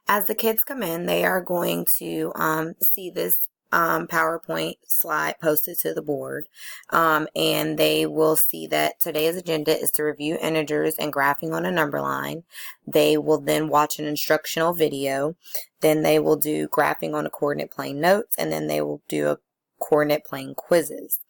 As the kids come in, they are going to see this PowerPoint slide posted to the board, and they will see that today's agenda is to review integers and graphing on a number line. They will then watch an instructional video. Then they will do graphing on a coordinate plane notes, and then they will do a coordinate plane quizzes.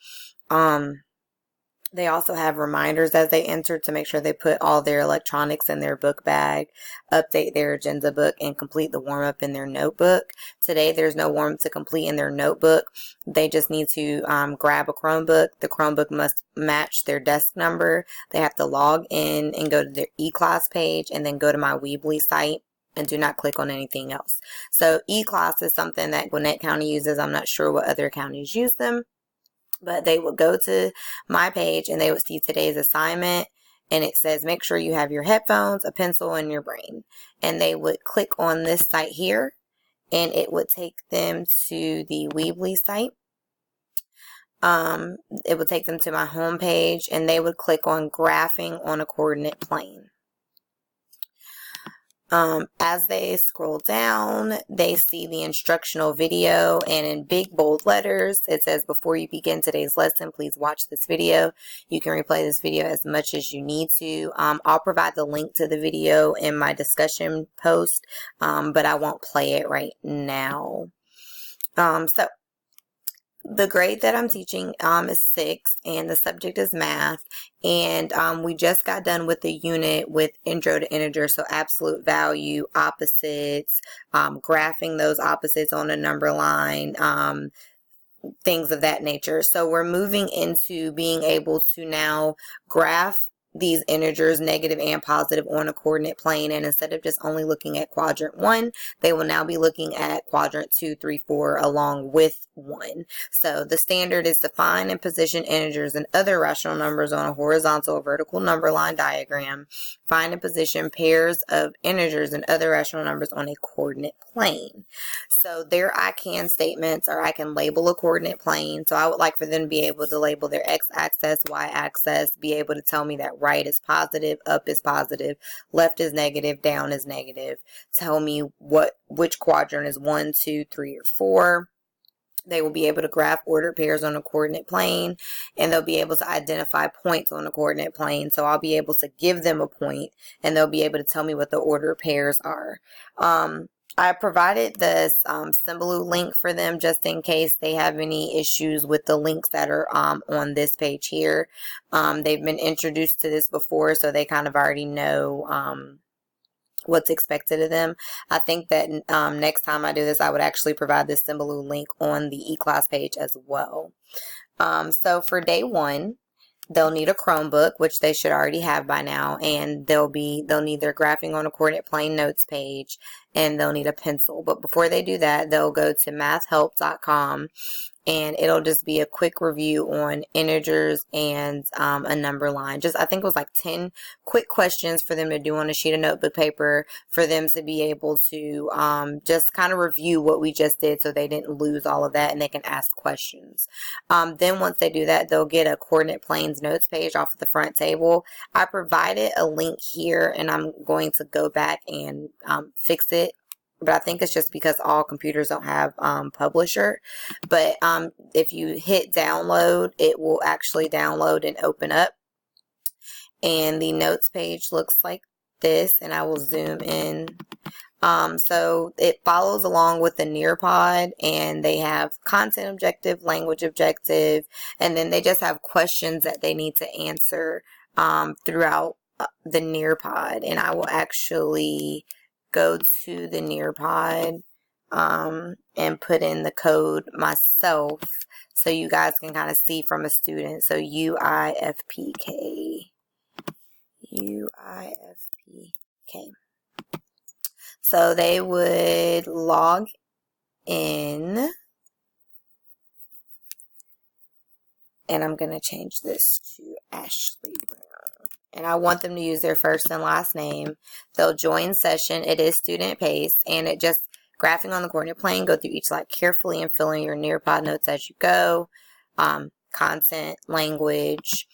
They also have reminders as they enter to make sure they put all their electronics in their book bag, update their agenda book, and complete the warm-up in their notebook. Today, there's no warm-up to complete in their notebook. They just need to grab a Chromebook. The Chromebook must match their desk number. They have to log in and go to their eClass page and then go to my Weebly site and do not click on anything else. So eClass is something that Gwinnett County uses. I'm not sure what other counties use them. But they would go to my page and they would see today's assignment, and it says make sure you have your headphones, a pencil, and your brain. And they would click on this site here, and it would take them to the Weebly site. It would take them to my home page, and they would click on graphing on a coordinate plane. As they scroll down, they see the instructional video, and in big bold letters, it says, before you begin today's lesson, please watch this video. You can replay this video as much as you need to. I'll provide the link to the video in my discussion post, but I won't play it right now. So the grade that I'm teaching is 6, and the subject is math. And we just got done with the unit with intro to integers, so absolute value, opposites, graphing those opposites on a number line, things of that nature. So we're moving into being able to now graph these integers, negative and positive, on a coordinate plane. And instead of just only looking at quadrant 1, they will now be looking at quadrant 2, 3, 4 along with 1. So the standard is to find and position integers and other rational numbers on a horizontal or vertical number line diagram. Find and position pairs of integers and other rational numbers on a coordinate plane. So their I can statements are I can label a coordinate plane. So I would like for them to be able to label their x-axis, y-axis, be able to tell me that right is positive, up is positive, left is negative, down is negative. Tell me which quadrant is 1, 2, 3, or 4. They will be able to graph ordered pairs on a coordinate plane, and they'll be able to identify points on a coordinate plane. So I'll be able to give them a point, and they'll be able to tell me what the ordered pairs are. I provided this Symbaloo link for them just in case they have any issues with the links that are on this page here. They've been introduced to this before, so they kind of already know what's expected of them. I think that next time I do this, I would actually provide this Symbaloo link on the eClass page as well. So for day 1, they'll need a Chromebook, which they should already have by now, and they'll need their graphing on a coordinate plane notes page, and they'll need a pencil. But before they do that, they'll go to mathhelp.com, and it'll just be a quick review on integers and a number line. I think it was like 10 quick questions for them to do on a sheet of notebook paper for them to be able to just kind of review what we just did so they didn't lose all of that and they can ask questions. Then once they do that, they'll get a coordinate planes notes page off of the front table. I provided a link here, and I'm going to go back and fix it. But I think it's just because all computers don't have Publisher. But if you hit download, it will actually download and open up. And the notes page looks like this, and I will zoom in. So it follows along with the Nearpod, and they have content objective, language objective, and then they just have questions that they need to answer throughout the Nearpod. And I will actually go to the Nearpod and put in the code myself so you guys can kind of see from a student. So UIFPK. So they would log in, and I'm going to change this to Ashley Brown. And I want them to use their first and last name. They'll join session. It is student pace, and it just graphing on the coordinate plane. Go through each slide carefully and fill in your Nearpod notes as you go. Content, language,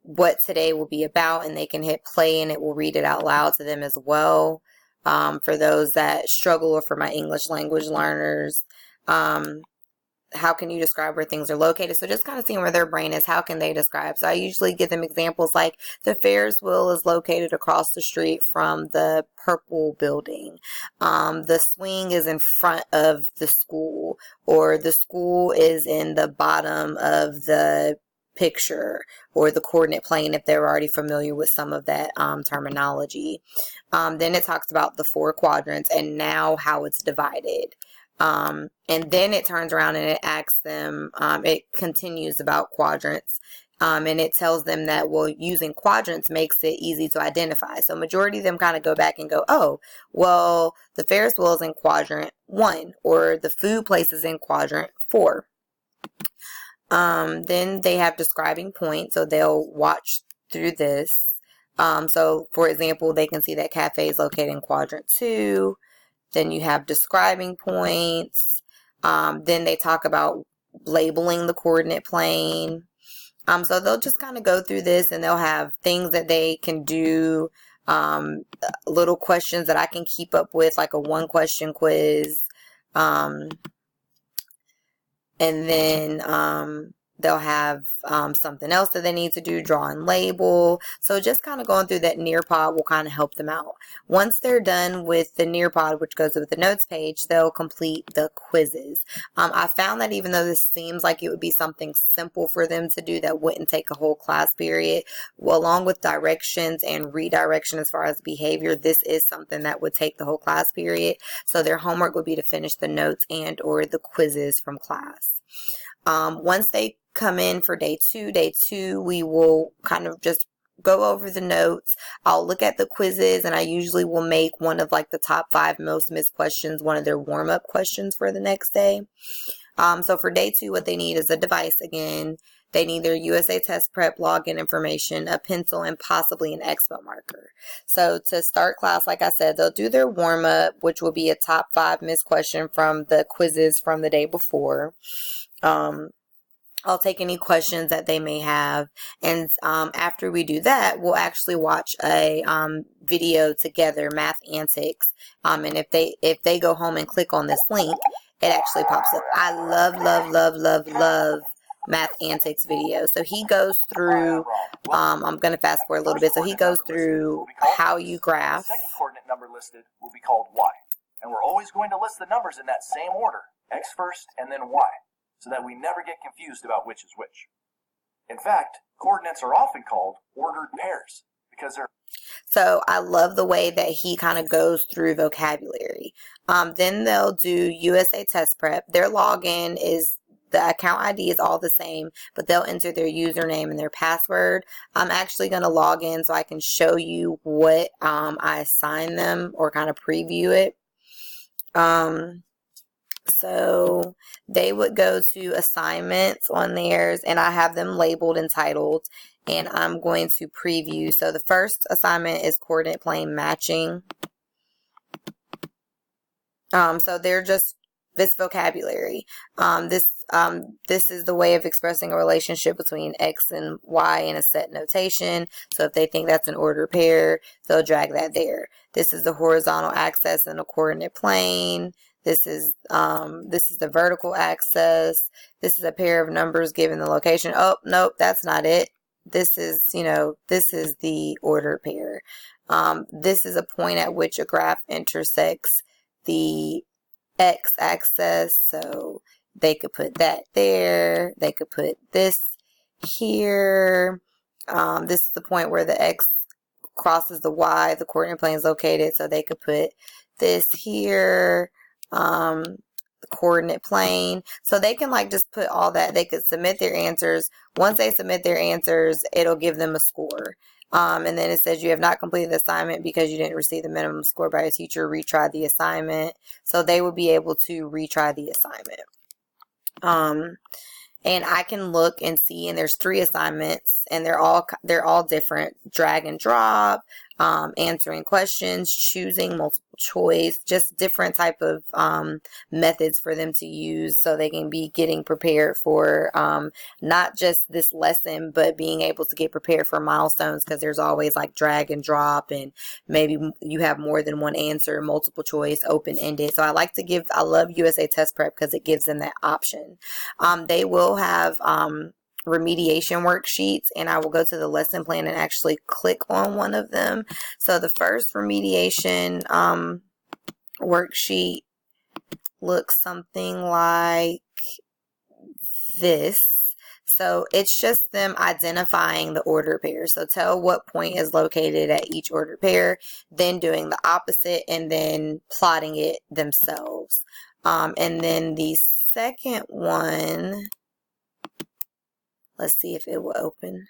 what today will be about, and they can hit play and it will read it out loud to them as well. For those that struggle, or for my English language learners, how can you describe where things are located? So just kind of seeing where their brain is, how can they describe? So I usually give them examples like the Ferris wheel is located across the street from the purple building. The swing is in front of the school, or the school is in the bottom of the picture, or the coordinate plane, if they're already familiar with some of that terminology. Then it talks about the 4 quadrants and now how it's divided. And then it turns around and it asks them, it continues about quadrants, and it tells them that, well, using quadrants makes it easy to identify. So majority of them kind of go back and go, oh, well, the Ferris wheel is in quadrant 1, or the food place is in quadrant 4. Then they have describing points, so they'll watch through this. So for example, they can see that cafe is located in quadrant 2. Then you have describing points. Then they talk about labeling the coordinate plane. So they'll just kind of go through this, and they'll have things that they can do, little questions that I can keep up with, like a 1-question quiz. And then they'll have something else that they need to do, draw and label. So just kind of going through that Nearpod will kind of help them out. Once they're done with the Nearpod, which goes with the notes page, they'll complete the quizzes. I found that even though this seems like it would be something simple for them to do that wouldn't take a whole class period, well, along with directions and redirection as far as behavior, this is something that would take the whole class period. So their homework would be to finish the notes and or the quizzes from class. Once they come in for day 2, we will kind of just go over the notes. I'll look at the quizzes, and I usually will make one of like the top 5 most missed questions one of their warm-up questions for the next day. So for day 2, what they need is a device again. They need their USA Test Prep login information, a pencil, and possibly an Expo marker. So to start class, like I said, they'll do their warm-up, which will be a top 5 missed question from the quizzes from the day before. I'll take any questions that they may have, and after we do that, we'll actually watch a video together, Math Antics, and if they go home and click on this link, it actually pops up. I love Math Antics video. So he goes through, I'm going to fast forward a little bit, so he goes through how you graph. The second coordinate number listed will be called y, and we're always going to list the numbers in that same order, x first and then y, so that we never get confused about which is which. In fact, coordinates are often called ordered pairs because they're... So I love the way that he kind of goes through vocabulary. Then they'll do USA Test Prep. Their login is, the account ID is all the same, but they'll enter their username and their password. I'm actually going to log in so I can show you what I assign them, or kind of preview it. So they would go to assignments on theirs, and I have them labeled and titled, and I'm going to preview. So the first assignment is coordinate plane matching. So they're just this vocabulary. This is the way of expressing a relationship between X and Y in a set notation. So if they think that's an ordered pair, they'll drag that there. This is the horizontal axis in a coordinate plane. This is the vertical axis. This is a pair of numbers given the location. Oh, nope, that's not it. This is, this is the ordered pair. This is a point at which a graph intersects the x-axis. So they could put that there. They could put this here. This is the point where the x crosses the y. The coordinate plane is located. So they could put this here. The coordinate plane. So they can like just put all that. They could submit their answers. Once they submit their answers, it'll give them a score. And then it says you have not completed the assignment because you didn't receive the minimum score by a teacher. Retry the assignment. So they will be able to retry the assignment. And I can look and see, and there's 3 assignments, and they're all different. Drag and drop, answering questions, choosing multiple choice, just different type of methods for them to use so they can be getting prepared for not just this lesson, but being able to get prepared for milestones, because there's always like drag and drop, and maybe you have more than one answer, multiple choice, open-ended. So I love USA Test Prep because it gives them that option. They will have remediation worksheets, and I will go to the lesson plan and actually click on one of them. So the first remediation worksheet looks something like this. So it's just them identifying the ordered pair. So tell what point is located at each ordered pair, then doing the opposite, and then plotting it themselves. And then the second one, let's see if it will open.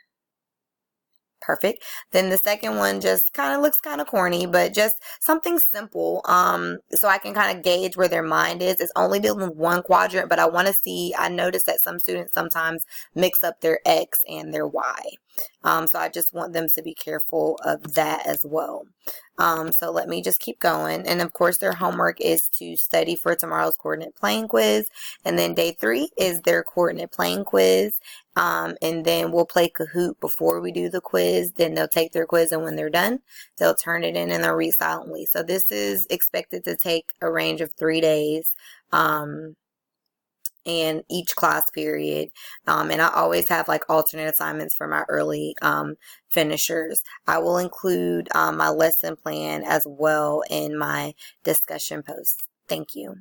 Perfect. Then the second one just kind of looks kind of corny, but just something simple. So I can kind of gauge where their mind is. It's only dealing with one quadrant, but I notice that some students sometimes mix up their X and their Y. So I just want them to be careful of that as well. So let me just keep going. And of course, their homework is to study for tomorrow's coordinate plane quiz. And then day 3 is their coordinate plane quiz. And then we'll play Kahoot before we do the quiz. Then they'll take their quiz, and when they're done, they'll turn it in and they'll read silently. So this is expected to take a range of 3 days. And each class period. And I always have like alternate assignments for my early finishers. I will include my lesson plan as well in my discussion posts. Thank you.